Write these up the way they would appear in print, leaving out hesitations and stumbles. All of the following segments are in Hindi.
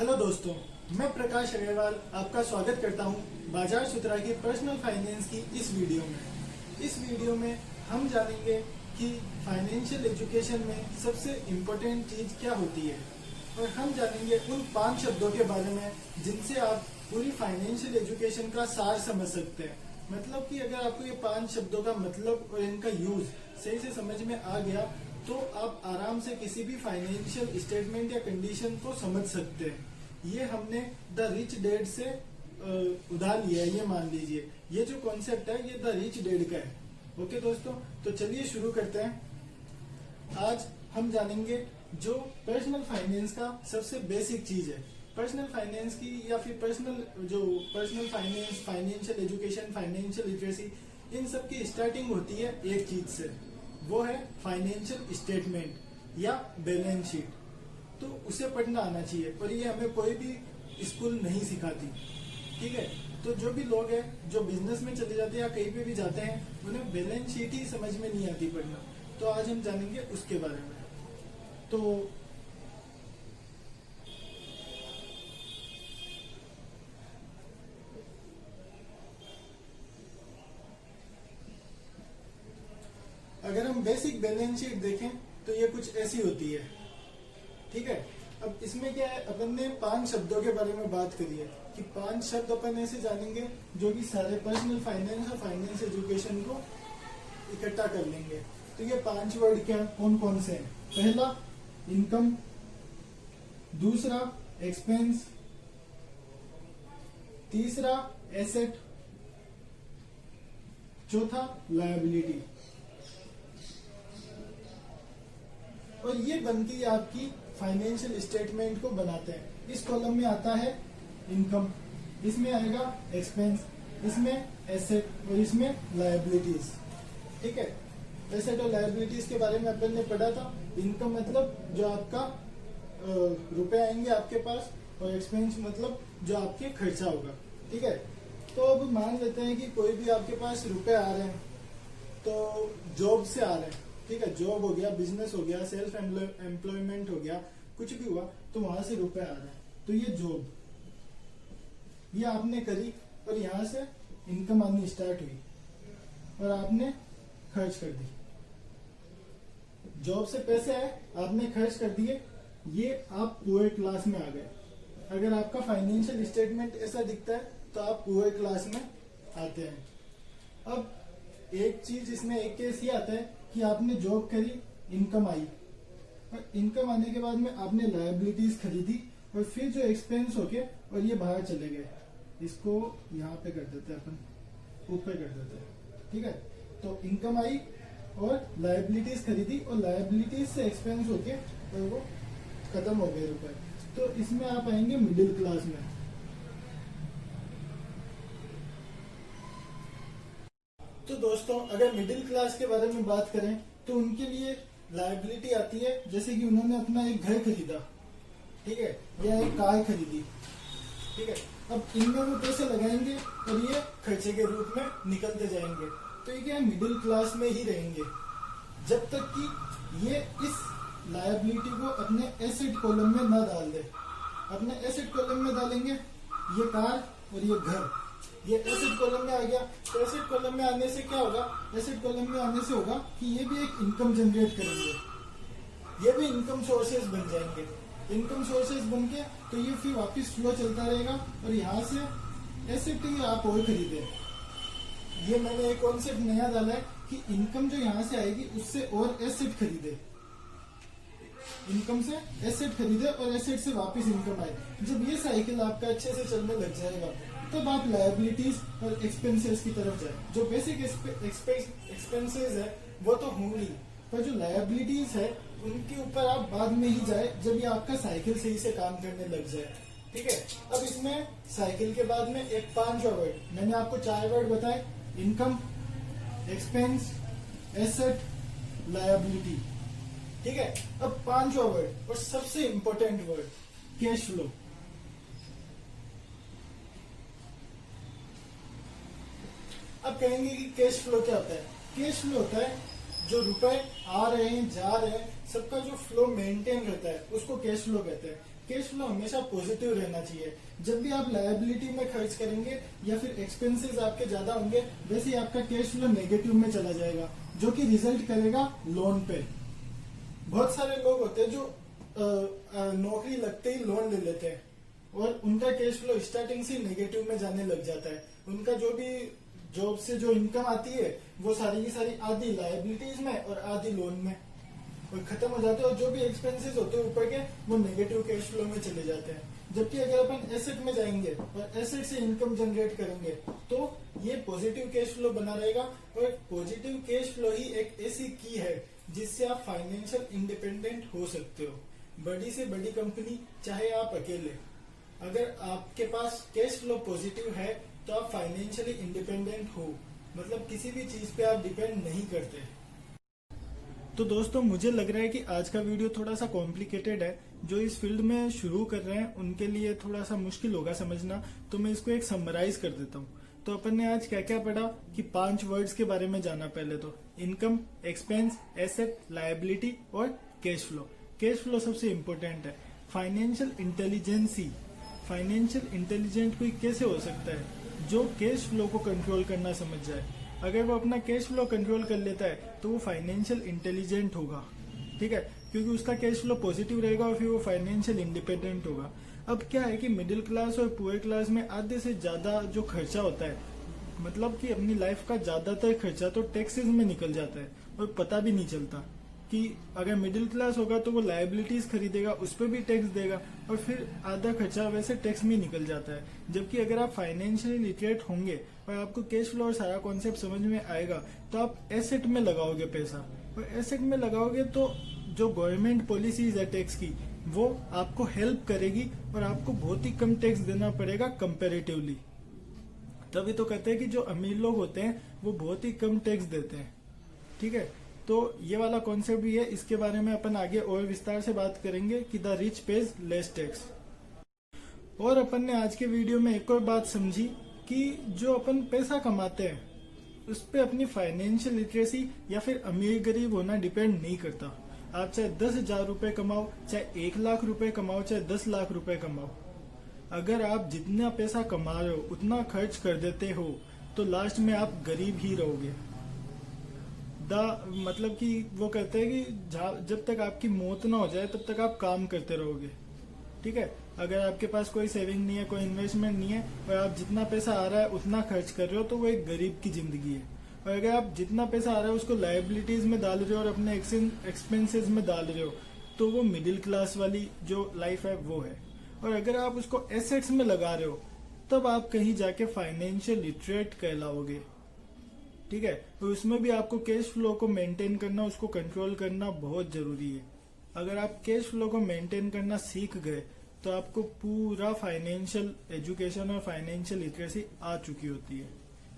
हेलो दोस्तों, मैं प्रकाश अग्रवाल आपका स्वागत करता हूं बाजार सुतरा की पर्सनल फाइनेंस की इस वीडियो में। इस वीडियो में हम जानेंगे कि फाइनेंशियल एजुकेशन में सबसे इम्पोर्टेंट चीज क्या होती है और हम जानेंगे उन 5 शब्दों के बारे में जिनसे आप पूरी फाइनेंशियल एजुकेशन का सार समझ सकते हैं। मतलब कि अगर आपको ये 5 शब्दों का मतलब और इनका यूज सही से समझ में आ गया तो आप आराम से किसी भी फाइनेंशियल स्टेटमेंट या कंडीशन को समझ सकते हैं। ये हमने द रिच डैड से उधार लिया है, ये मान लीजिए। ये जो कॉन्सेप्ट है ये द रिच डैड का है। ओके दोस्तों, तो चलिए शुरू करते हैं। आज हम जानेंगे जो पर्सनल फाइनेंस का सबसे बेसिक चीज है। पर्सनल फाइनेंस की या फिर personal finance, financial education, financial literacy, इन सब की स्टार्टिंग होती है एक चीज से, वो है फाइनेंशियल स्टेटमेंट या बैलेंस शीट। तो उसे पढ़ना आना चाहिए और ये हमें कोई भी स्कूल नहीं सिखाती। ठीक है, तो जो भी लोग हैं जो बिजनेस में चले जाते हैं या कहीं पे भी जाते हैं उन्हें बैलेंस शीट ही समझ में नहीं आती पढ़ना। तो आज हम जानेंगे उसके बारे में। तो अगर हम बेसिक बैलेंस शीट देखें तो ये कुछ ऐसी होती है। ठीक है, अब इसमें क्या है, अपन ने 5 शब्दों के बारे में बात करी है कि 5 शब्द अपन ऐसे जानेंगे जो कि सारे पर्सनल फाइनेंस और फाइनेंस एजुकेशन को इकट्ठा कर लेंगे। तो ये 5 वर्ड क्या कौन कौन से हैं? पहला इनकम, दूसरा एक्सपेंस, तीसरा एसेट, चौथा लायबिलिटी। और ये बनती है आपकी फाइनेंशियल स्टेटमेंट को बनाते हैं। इस कॉलम में आता है इनकम, इसमें आएगा एक्सपेंस, इसमें एसेट और इसमें लायबिलिटीज। ठीक है, एसेट और लायबिलिटीज के बारे में अपन ने पढ़ा था। इनकम मतलब जो आपका रुपए आएंगे आपके पास, और एक्सपेंस मतलब जो आपके खर्चा होगा। ठीक है, तो अब मान लेते हैं कि कोई भी आपके पास रुपए आ रहे हैं, तो जॉब से आ रहे हैं। ठीक है, जॉब हो गया, बिजनेस हो गया, सेल्फ एम्प्लॉयमेंट हो गया, कुछ भी हुआ तो वहां से रुपए आ रहे हैं। तो ये जॉब ये आपने करी और यहां से इनकम आनी स्टार्ट हुई और आपने खर्च कर दी। जॉब से पैसे आए, आपने खर्च कर दिए, ये आप पुअर क्लास में आ गए। अगर आपका फाइनेंशियल स्टेटमेंट ऐसा दिखता है तो आप पुअर क्लास में आते हैं। अब एक चीज इसमें, एक केस ये आता है कि आपने जॉब करी, इनकम आई, और इनकम आने के बाद में आपने लायबिलिटीज खरीदी और फिर जो एक्सपेंस होके और ये बाहर चले गए। इसको यहाँ पे कर देते हैं अपन, ऊपर कर देते हैं। ठीक है, तो इनकम आई और लायबिलिटीज खरीदी और लायबिलिटीज से एक्सपेंस होके और वो खत्म हो गए रुपए। तो इसमें आप आएंगे मिडिल क्लास में। तो दोस्तों, अगर मिडिल क्लास के बारे में बात करें तो उनके लिए लायबिलिटी आती है, जैसे कि उन्होंने अपना एक घर खरीदा, ठीक है, या एक कार खरीदी। ठीक है, अब इनमें वो पैसे लगाएंगे और ये खर्चे के रूप में निकलते जाएंगे। तो ये क्या, मिडिल क्लास में ही रहेंगे जब तक कि ये इस लायबिलिटी को अपने एसेट कॉलम में न डाल दे। अपने एसेट कॉलम में डालेंगे ये कार और ये घर, ये एसेट कॉलम में आ गया। तो एसेट कॉलम में आने से क्या होगा, एसेट कॉलम में आने से होगा कि ये भी एक इनकम जनरेट करेंगे, ये भी इनकम सोर्सेज बन जाएंगे। इनकम सोर्सेज बन के तो ये फिर वापस फ्लो चलता रहेगा और यहाँ से एसेट ही आप और खरीदे। ये मैंने एक कॉन्सेप्ट नया डाला है कि इनकम जो यहाँ से आएगी उससे और एसेट खरीदे, इनकम से एसेट खरीदे और एसेट से वापस इनकम आए। जब ये साइकिल आपका अच्छे से चलने लग जाएगा तब आप लायबिलिटीज और एक्सपेंसेस की तरफ जाए। जो बेसिक एक्सपेंसेस है वो तो होंगी, पर जो लायबिलिटीज है उनके ऊपर आप बाद में ही जाए जब ये आपका साइकिल सही से काम करने लग जाए। ठीक है, अब इसमें साइकिल के बाद में एक 5 वर्ड, मैंने आपको 4 वर्ड बताए, इनकम, एक्सपेंस, एसेट, लायबिलिटी। ठीक है, अब 5 वर्ड और सबसे इंपॉर्टेंट वर्ड कैश फ्लो। अब कहेंगे कि कैश फ्लो क्या होता है? कैश फ्लो होता है जो रुपए आ रहे हैं, जा रहे हैं, सबका जो फ्लो मेंटेन रहता है उसको कैश फ्लो कहते हैं। कैश फ्लो हमेशा पॉजिटिव रहना चाहिए। जब भी आप लायबिलिटी में खर्च करेंगे या फिर एक्सपेंसेस आपके ज्यादा होंगे, वैसे ही आपका कैश फ्लो नेगेटिव में चला जाएगा, जो कि रिजल्ट करेगा लोन पे। बहुत सारे लोग होते हैं जो नौकरी लगते ही लोन ले लेते हैं और उनका कैश फ्लो स्टार्टिंग से नेगेटिव में जाने लग जाता है। उनका जो भी जॉब से जो इनकम आती है वो सारी की सारी आधी लायबिलिटीज में और आधी लोन में और खत्म हो जाते हैं, और जो भी एक्सपेंसेस होते हैं ऊपर के वो नेगेटिव कैश फ्लो में चले जाते हैं। जबकि अगर अपन एसेट में जाएंगे और एसेट से इनकम जनरेट करेंगे तो ये पॉजिटिव कैश फ्लो बना रहेगा। और पॉजिटिव कैश फ्लो ही एक ऐसी की है जिससे आप फाइनेंशियल इंडिपेंडेंट हो सकते हो। बड़ी से बड़ी कंपनी चाहे आप अकेले, अगर आपके पास कैश फ्लो पॉजिटिव है तो आप फाइनेंशियली इंडिपेंडेंट हो, मतलब किसी भी चीज पे आप डिपेंड नहीं करते। तो दोस्तों मुझे लग रहा है कि आज का वीडियो थोड़ा सा कॉम्प्लिकेटेड है। जो इस फील्ड में शुरू कर रहे हैं उनके लिए थोड़ा सा मुश्किल होगा समझना, तो मैं इसको एक समराइज कर देता हूँ। तो अपन ने आज क्या क्या पढ़ा कि 5 वर्ड्स के बारे में जाना। पहले तो इनकम, एक्सपेंस, एसेट, लायबिलिटी और कैश फ्लो। कैश फ्लो सबसे इम्पोर्टेंट है। फाइनेंशियल इंटेलिजेंसी, फाइनेंशियल इंटेलिजेंट कोई कैसे हो सकता है? जो कैश फ्लो को कंट्रोल करना समझ जाए। अगर वो अपना कैश फ्लो कंट्रोल कर लेता है तो वो फाइनेंशियल इंटेलिजेंट होगा, ठीक है, क्योंकि उसका कैश फ्लो पॉजिटिव रहेगा और फिर वो फाइनेंशियल इंडिपेंडेंट होगा। अब क्या है कि मिडिल क्लास और पुअर क्लास में आधे से ज्यादा जो खर्चा होता है, मतलब कि अपनी लाइफ का ज्यादातर खर्चा तो टैक्सेस में निकल जाता है और पता भी नहीं चलता कि अगर मिडिल क्लास होगा तो वो लायबिलिटीज खरीदेगा, उस पर भी टैक्स देगा और फिर आधा खर्चा वैसे टैक्स में निकल जाता है। जबकि अगर आप फाइनेंशियली लिटरेट होंगे और आपको कैश फ्लो और सारा कॉन्सेप्ट समझ में आएगा तो आप एसेट में लगाओगे पैसा, और एसेट में लगाओगे तो जो गवर्नमेंट पॉलिसीज है टैक्स की वो आपको हेल्प करेगी और आपको बहुत ही कम टैक्स देना पड़ेगा कंपेरेटिवली। तभी तो कहते हैं कि जो अमीर लोग होते हैं वो बहुत ही कम टैक्स देते हैं, ठीक है। तो ये वाला कॉन्सेप्ट भी है, इसके बारे में अपन आगे और विस्तार से बात करेंगे कि the rich page less tax. और अपन ने आज के वीडियो में एक और बात समझी कि जो अपन पैसा कमाते हैं उस पे अपनी फाइनेंशियल लिटरेसी या फिर अमीर गरीब होना डिपेंड नहीं करता। आप चाहे 10,000 रुपए कमाओ, चाहे 1 लाख रुपए कमाओ, चाहे 10 लाख रुपए कमाओ, अगर आप जितना पैसा कमा रहे हो उतना खर्च कर देते हो तो लास्ट में आप गरीब ही रहोगे। मतलब कि वो कहते हैं कि जब तक आपकी मौत ना हो जाए तब तक आप काम करते रहोगे, ठीक है। अगर आपके पास कोई सेविंग नहीं है, कोई इन्वेस्टमेंट नहीं है और आप जितना पैसा आ रहा है उतना खर्च कर रहे हो तो वो एक गरीब की जिंदगी है। और अगर आप जितना पैसा आ रहा है उसको लायबिलिटीज में डाल रहे हो और अपने एक्सपेंसेस में डाल रहे हो तो वो मिडिल क्लास वाली जो लाइफ है वो है। और अगर आप उसको एसेट्स में लगा रहे हो तब आप कहीं जाके फाइनेंशियल लिटरेट कहलाओगे, ठीक है। तो उसमें भी आपको कैश फ्लो को मेंटेन करना, उसको कंट्रोल करना बहुत जरूरी है। अगर आप कैश फ्लो को मेंटेन करना सीख गए तो आपको पूरा फाइनेंशियल एजुकेशन और फाइनेंशियल लिटरेसी आ चुकी होती है।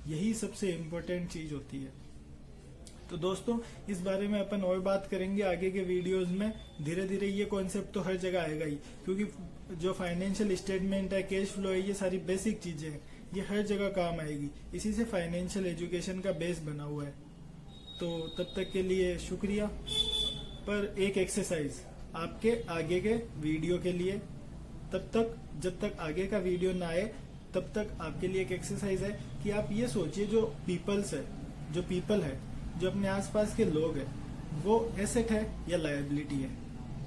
यही सबसे इम्पोर्टेंट चीज होती है। तो दोस्तों इस बारे में अपन और बात करेंगे आगे के वीडियोस में। धीरे धीरे ये कॉन्सेप्ट तो हर जगह आएगा ही, क्योंकि जो फाइनेंशियल स्टेटमेंट है, कैश फ्लो है, ये सारी बेसिक चीजें हैं, ये हर जगह काम आएगी। इसी से फाइनेंशियल एजुकेशन का बेस बना हुआ है। तो तब तक के लिए शुक्रिया। पर एक एक्सरसाइज आपके आगे के वीडियो के लिए, तब तक जब तक आगे का वीडियो ना आए तब तक आपके लिए एक एक्सरसाइज है कि आप ये सोचिए जो पीपल है, जो अपने आसपास के लोग हैं, वो एसेट है या लायबिलिटी है।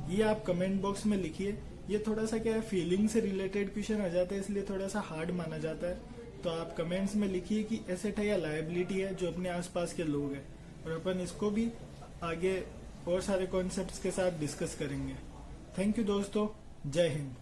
ये आप कमेंट बॉक्स में लिखिए। ये थोड़ा सा क्या है, फीलिंग से रिलेटेड क्वेश्चन आ जाता है, इसलिए थोड़ा सा हार्ड माना जाता है। तो आप कमेंट्स में लिखिए कि एसेट है या लायबिलिटी है जो अपने आसपास के लोग हैं, और अपन इसको भी आगे और सारे कॉन्सेप्ट्स के साथ डिस्कस करेंगे। थैंक यू दोस्तों, जय हिंद।